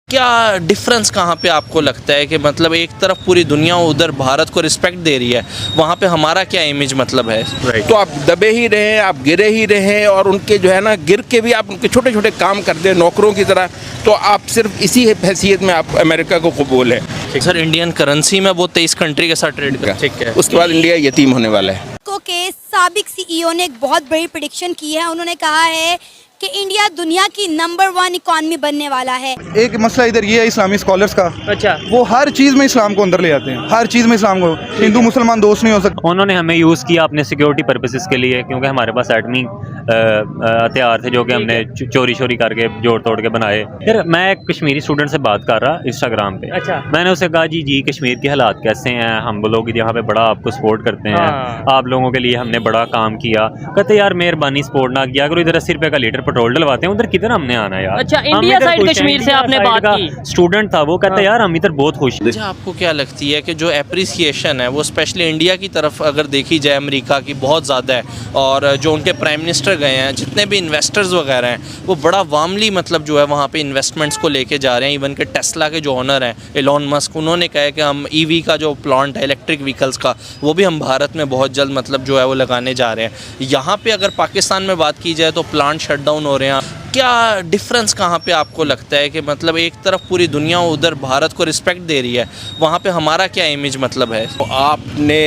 क्या डिफरेंस कहाँ पे आपको लगता है कि मतलब एक तरफ पूरी दुनिया उधर भारत को रिस्पेक्ट दे रही है, वहाँ पे हमारा क्या इमेज मतलब है? तो आप दबे ही रहें, आप गिरे ही रहें और उनके जो है ना गिर के भी आप उनके छोटे छोटे काम कर दें नौकरों की तरह, तो आप सिर्फ इसी हैसियत में आप अमेरिका को कबूल है। सर इंडियन करेंसी में वो 23 कंट्री के साथ ट्रेड कर, ठीक है, उसके बाद इंडिया यतीम होने वाला है। के साबिक सीईओ ने एक बहुत बड़ी प्रेडिक्शन की है। उन्होंने कहा है कि इंडिया दुनिया की नंबर 1 इकॉनमी बनने वाला है। एक मसला इधर ये है इस्लामी स्कॉलर्स का। अच्छा, वो हर चीज में इस्लाम को अंदर ले आते हैं, हर चीज में इस्लाम को। हिंदू मुसलमान दोस्त नहीं हो सकते। उन्होंने हमें यूज़ किया अपने सिक्योरिटी पर्पसेस के लिए, क्योंकि हमारे पास एटमी हथियार थे जो कि हमने चोरी करके जोड़ तोड़ के बनाए। फिर मैं एक कश्मीरी स्टूडेंट से बात कर रहा इंस्टाग्राम पे। अच्छा, मैंने उससे कहा जी कश्मीर के हालात कैसे हैं, हम लोग यहाँ पे बड़ा आपको सपोर्ट करते हैं, आप लोगों के लिए हमने बड़ा काम किया। कहते यार मेहरबानी सपोर्ट ना किया करो, इधर 80 रुपये का लीटर पेट्रोल डलवाते हैं, उधर किधर हमने आना यार। अच्छा, इंडिया साइड कश्मीर से आपने बात की। स्टूडेंट था वो, कहता यार हम इधर बहुत खुश थे। अच्छा, आपको क्या लगती है कि जो एप्रिसिएशन है वो स्पेशली इंडिया की तरफ अगर देखी जाए अमेरिका की बहुत ज़्यादा है, और जो उनके प्राइम मिनिस्टर गए हैं, जितने भी इन्वेस्टर्स वगैरह हैं, वो बड़ा वार्मली मतलब जो है वहाँ पे इन्वेस्टमेंट्स को लेके जा रहे हैं। इवन के टेस्ला के जो ओनर हैं एलोन मस्क, उन्होंने कहा है कि हम ईवी का जो प्लांट है इलेक्ट्रिक व्हीकल्स का, वो भी हम भारत में बहुत जल्द मतलब जो है वो लगाने जा रहे हैं। यहाँ पे अगर पाकिस्तान में बात की जाए तो प्लांट शट डाउन हो रहे हैं। क्या डिफरेंस कहाँ पे आपको लगता है कि मतलब एक तरफ पूरी दुनिया उधर भारत को रिस्पेक्ट दे रही है, वहाँ पे हमारा क्या इमेज मतलब है? तो आपने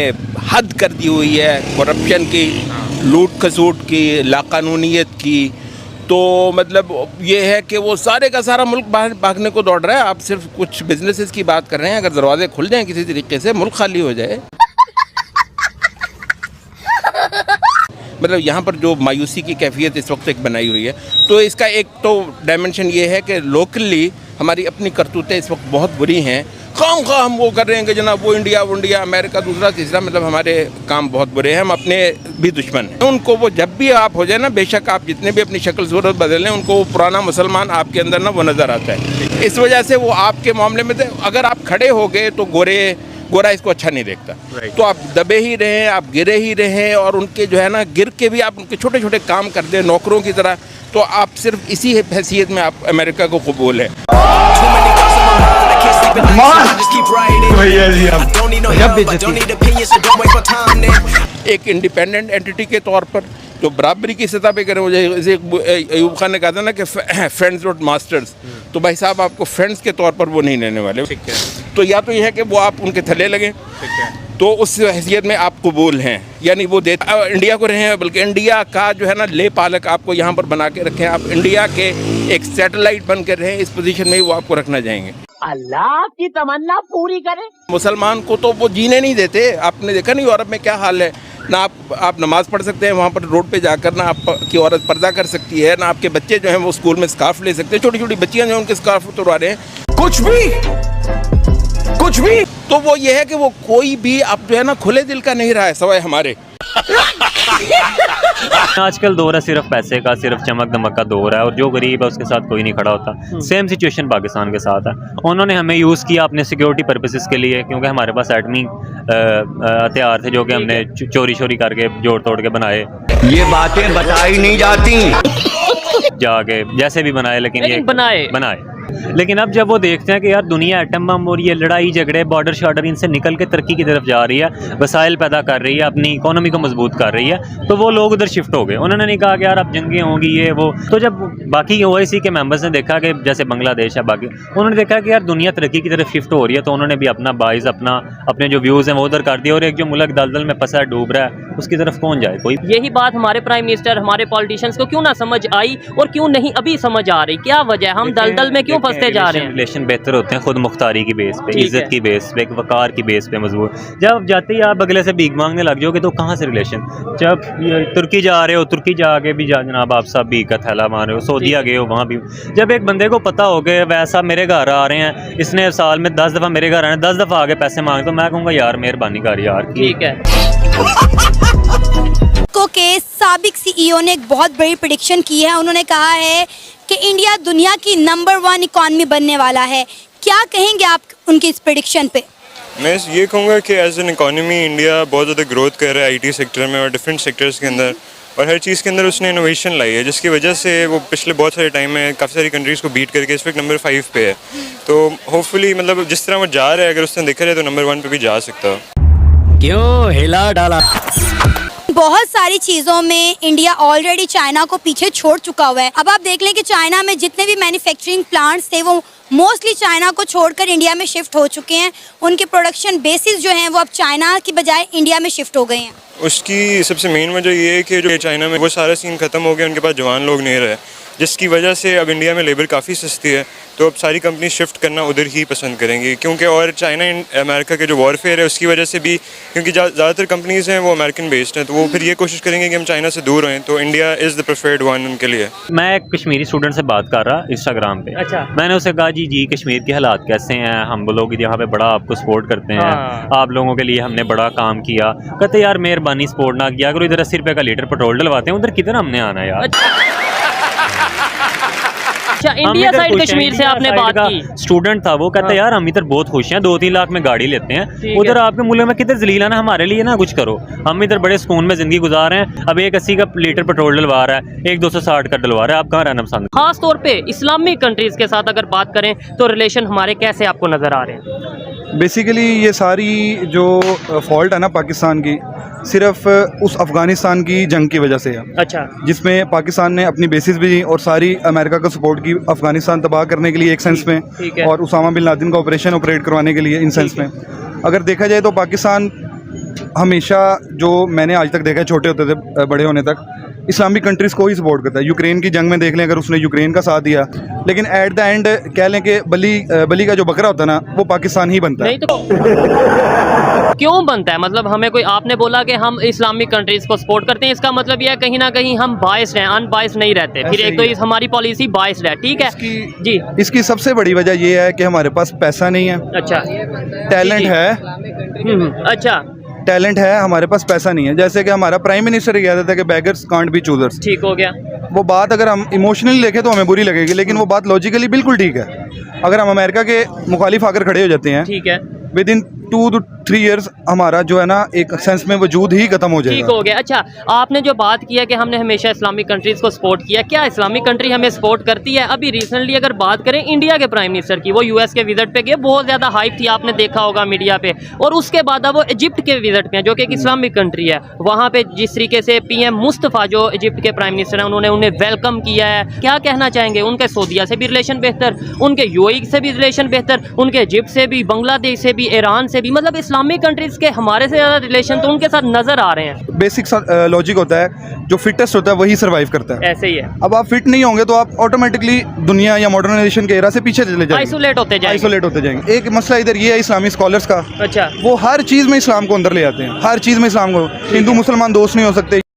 हद कर दी हुई है करप्शन की, लूट खसूट की, लाकानूनियत की। तो मतलब ये है कि वो सारे का सारा मुल्क बाहर भागने को दौड़ रहा है। आप सिर्फ कुछ बिजनेसेस की बात कर रहे हैं, अगर दरवाजे खुल जाएं किसी तरीके से, मुल्क खाली हो जाए। मतलब यहाँ पर जो मायूसी की कैफियत इस वक्त एक बनाई हुई है, तो इसका एक तो डायमेंशन ये है कि लोकली हमारी अपनी करतूतें इस वक्त बहुत बुरी हैं। खाम हम वो कर रहे हैं कि जनाब वो इंडिया अमेरिका दूसरा तीसरा, मतलब हमारे काम बहुत बुरे हैं, हम अपने भी दुश्मन हैं। उनको वो जब भी आप हो जाए ना, बेशक आप जितने भी अपनी शक्ल सूरत बदलें, उनको वो पुराना मुसलमान आपके अंदर ना वो नज़र आता है। इस वजह से वो आपके मामले में अगर आप खड़े हो गए तो गोरा इसको अच्छा नहीं देखता। तो आप दबे ही रहें, आप गिरे ही रहें और उनके जो है ना गिर के भी आप उनके छोटे छोटे काम कर दें नौकरों की तरह, तो आप सिर्फ इसी हैसियत में आप अमेरिका को कबूल है। एक इंडिपेंडेंट एंटिटी के तौर पर जो बराबरी की सतह पे करें, मुझे जैसे अयूब खान ने कहा था ना कि फ्रेंड्स नॉट मास्टर्स, तो भाई साहब आपको फ्रेंड्स के तौर पर वो नहीं लेने वाले। ठीक है, तो या तो ये है कि वो आप उनके थले लगें, तो उस हैसियत में आप कबूल हैं, यानी वो इंडिया को रहे हैं, बल्कि इंडिया का जो है ना ले पालक आपको यहाँ पर बना के रखें, आप इंडिया के एक सैटेलाइट बन कर रहें, इस पोजीशन में ही वो आपको रखना चाहेंगे। अल्लाह की तमन्ना पूरी करे। मुसलमान को तो वो जीने नहीं देते। आपने देखा नहीं यूरोप में क्या हाल है, ना आप नमाज पढ़ सकते हैं वहाँ पर रोड पे जाकर, ना आपकी औरत पर्दा कर सकती है, ना आपके बच्चे जो हैं वो स्कूल में स्कार्फ ले सकते हैं। छोटी छोटी बच्चियाँ जो हैं उनके स्कार्फ उतरवा रहे हैं, कुछ भी। तो वो ये है कि वो कोई भी आप जो है ना खुले दिल का नहीं रहा है, सवाए हमारे। आजकल दौर है सिर्फ पैसे का, सिर्फ चमक दमक का दौर है, और जो गरीब है उसके साथ कोई नहीं खड़ा होता। सेम सिचुएशन पाकिस्तान के साथ है। उन्होंने हमें यूज़ किया अपने सिक्योरिटी पर्पसेस के लिए, क्योंकि हमारे पास एटमी हथियार थे जो कि हमने चोरी करके जोड़ तोड़ के बनाए। ये बातें बताई नहीं जाती, जाके जैसे भी बनाए, लेकिन ये बनाए। लेकिन अब जब वो देखते हैं कि यार दुनिया एटम बम और ये लड़ाई झगड़े बॉर्डर शॉर्डर इनसे निकल के तरक्की की तरफ जा रही है, वसाइल पैदा कर रही है, अपनी इकोनॉमी को मजबूत कर रही है, तो वो लोग उधर शिफ्ट हो गए। उन्होंने नहीं कहा कि यार अब जंगें होंगी ये वो। तो जब बाकी OIC के मेंबर्स ने देखा कि जैसे बांग्लादेश है बाकी, उन्होंने देखा कि यार दुनिया तरक्की की तरफ शिफ्ट हो रही है, तो उन्होंने भी अपना बाइस अपने जो व्यूज़ हैं वो उधर कर दिया। और एक जो मुल्क दलदल में फंसा डूब रहा है, उसकी तरफ कौन जाए कोई? यही बात हमारे प्राइम मिनिस्टर, हमारे पॉलिटिशियंस को क्यों ना समझ आई, और क्यों नहीं अभी समझ आ रही? क्या वजह, हम दलदल में क्यों फंसते जा रहे हैं? रिलेशन बेहतर होते हैं खुद मुख्तारी की बेस पे, इज्जत की बेस पे, वकार की बेस पे मजबूत। जब जाते ही आप अगले से भीख मांगने लग जाओगे तो कहाँ से रिलेशन? जब तुर्की जा रहे हो, तुर्की जाके भी जनाब आप सब भीख का थैला मार रहे हो, सऊदीया गए हो वहाँ भी। जब एक बंदे को पता हो गया वैसा मेरे घर आ रहे हैं, इसने साल में 10 दफ़ा मेरे घर आए, 10 दफ़ा आगे पैसे मांगे, तो मैं कहूँगा यार मेहरबानी कर यार। ठीक है। के साबिक सीईओ ने एक बहुत बड़ी प्रेडिक्शन की है। उन्होंने कहा है कि इंडिया दुनिया की नंबर 1 इकॉनमी बनने वाला है। क्या कहेंगे आप उनकी इस प्रेडिक्शन पे? मैं ये कहूँगा कि एज एन इकॉनमी इंडिया बहुत ज़्यादा ग्रोथ कर रहा है IT सेक्टर में और डिफरेंट सेक्टर्स के अंदर, और हर चीज़ के अंदर उसने इनोवेशन लाई है, जिसकी वजह से वो पिछले बहुत सारे टाइम में काफ़ी सारी कंट्रीज़ को बीट करके इस वक्त नंबर 5 पे है। तो होपफुली मतलब जिस तरह वो जा रहा है, अगर उसने दिखा रहा है तो नंबर 1 पे भी जा सकता है। क्यों हिला डाला? बहुत सारी चीज़ों में इंडिया ऑलरेडी चाइना को पीछे छोड़ चुका हुआ है। अब आप देख लें कि चाइना में जितने भी मैन्युफैक्चरिंग प्लांट्स थे वो मोस्टली चाइना को छोड़कर इंडिया में शिफ्ट हो चुके हैं। उनके प्रोडक्शन बेसिस जो हैं वो अब चाइना की बजाय इंडिया में शिफ्ट हो गए हैं। उसकी सबसे मेन वजह ये है कि जो चाइना में वो सारा सीन ख़त्म हो गया, उनके पास जवान लोग नहीं रहे, जिसकी वजह से अब इंडिया में लेबर काफ़ी सस्ती है, तो अब सारी कंपनी शिफ्ट करना उधर ही पसंद करेंगी। क्योंकि और चाइना अमेरिका के जो वॉरफेयर है उसकी वजह से भी, क्योंकि ज़्यादातर कंपनीज़ हैं वो अमेरिकन बेस्ड हैं, तो वो फिर ये कोशिश करेंगे कि हम चाइना से दूर रहें, तो India is the preferred one उनके लिए। मैं एक कश्मीरी स्टूडेंट से बात कर रहा इंस्टाग्राम पे। अच्छा। मैंने उससे कहा जी कश्मीर के हालात कैसे हैं, हम लोग यहाँ पे बड़ा आपको सपोर्ट करते हैं, आप लोगों के लिए हमने बड़ा काम किया। कहते यार मेहरबानी सपोर्ट ना किया करो, इधर 80 रुपये का लीटर पेट्रोल डलवाते हैं, उधर कितना हमने आना यार। अच्छा, इंडिया साइड कश्मीर से आपने बात की। स्टूडेंट था वो, कहता यार हम इधर बहुत खुश हैं, 2-3 लाख में गाड़ी लेते हैं, उधर आपके मुल्क में किधर जलील है ना, हमारे लिए ना कुछ करो, हम इधर बड़े सुकून में जिंदगी गुजार रहे हैं। अब 180 का लीटर पेट्रोल डलवा रहा है, 260 का डलवा रहा है, आप कहाँ रहना पसंद? खास तौर पे इस्लामिक कंट्रीज के साथ अगर बात करें तो रिलेशन हमारे कैसे आपको नजर आ रहे हैं? बेसिकली ये सारी जो फॉल्ट है ना पाकिस्तान की, सिर्फ उस अफ़गानिस्तान की जंग की वजह से है। अच्छा। जिसमें पाकिस्तान ने अपनी बेसिस भी और सारी अमेरिका का सपोर्ट की अफ़गानिस्तान तबाह करने के लिए एक सेंस में, और उसामा बिन लादेन का ऑपरेशन ऑपरेट करवाने के लिए इन सेंस में। अगर देखा जाए तो पाकिस्तान हमेशा, जो मैंने आज तक देखा है छोटे होते थे बड़े होने तक, इस्लामिक कंट्रीज़ को ही सपोर्ट करता है। यूक्रेन की जंग में देख लें, अगर उसने यूक्रेन का साथ दिया, लेकिन एट द एंड कह लें कि बली का जो बकरा होता है ना, वो पाकिस्तान ही बनता है। नहीं तो क्यों बनता है? मतलब हमें कोई, आपने बोला कि हम इस्लामिक कंट्रीज को सपोर्ट करते हैं, इसका मतलब यह है कहीं ना कहीं हम बायस्ड हैं, अनबायस्ड नहीं रहते। फिर एक तो हमारी पॉलिसी बायस्ड है, ठीक है जी। इसकी सबसे बड़ी वजह यह है कि हमारे पास पैसा नहीं है। अच्छा। टैलेंट है। अच्छा। टैलेंट है, हमारे पास पैसा नहीं है। जैसे कि हमारा प्राइम मिनिस्टर ही कहता था कि बेगर्स कांट बी चूजर्स। ठीक हो गया। वो बात अगर हम इमोशनली देखें तो हमें बुरी लगेगी, लेकिन वो बात लॉजिकली बिल्कुल ठीक है। अगर हम अमेरिका के मुखालिफ आकर खड़े हो जाते हैं, ठीक है, विद इन 2 to 3 years हमारा जो है ना एक सेंस में वजूद ही खत्म हो जाएगा। ठीक हो गया। अच्छा, आपने जो बात किया कि हमने हमेशा इस्लामिक कंट्रीज को सपोर्ट किया, क्या इस्लामिक कंट्री हमें सपोर्ट करती है? अभी रिसेंटली अगर बात करें इंडिया के प्राइम मिनिस्टर की, वो यूएस के विजिट पे गए, बहुत ज़्यादा हाइप थी, आपने देखा होगा मीडिया पे। और उसके बाद अब वो इजिप्ट के विजिट पे हैं, जो कि एक इस्लामिक कंट्री है। वहाँ पे जिस तरीके से पीएम मुस्तफ़ा जो इजिप्ट के प्राइम मिनिस्टर हैं, उन्होंने उन्हें वेलकम किया है। क्या कहना चाहेंगे? उनके सऊदीया से भी रिलेशन बेहतर, उनके यूएई से भी रिलेशन बेहतर, उनके इजिप्ट से भी, बांग्लादेश से भी, ईरान से भी, मतलब इस्लामिक कंट्रीज के हमारे से ज़्यादा रिलेशन तो उनके साथ नजर आ रहे हैं। बेसिक लॉजिक होता है, जो फिटेस्ट होता है वही सर्वाइव करता है। ऐसे ही है। अब आप फिट नहीं होंगे तो आप ऑटोमेटिकली दुनिया या मॉडर्नाइजेशन के एरा से पीछे चले जाएंगे, आइसोलेट होते जाएंगे। एक मसला इधर ये है इस्लामी स्कॉलर्स का। अच्छा। वो हर चीज़ में इस्लाम को अंदर ले आते हैं, हर चीज़ में इस्लाम को। हिंदू मुसलमान दोस्त नहीं हो सकते।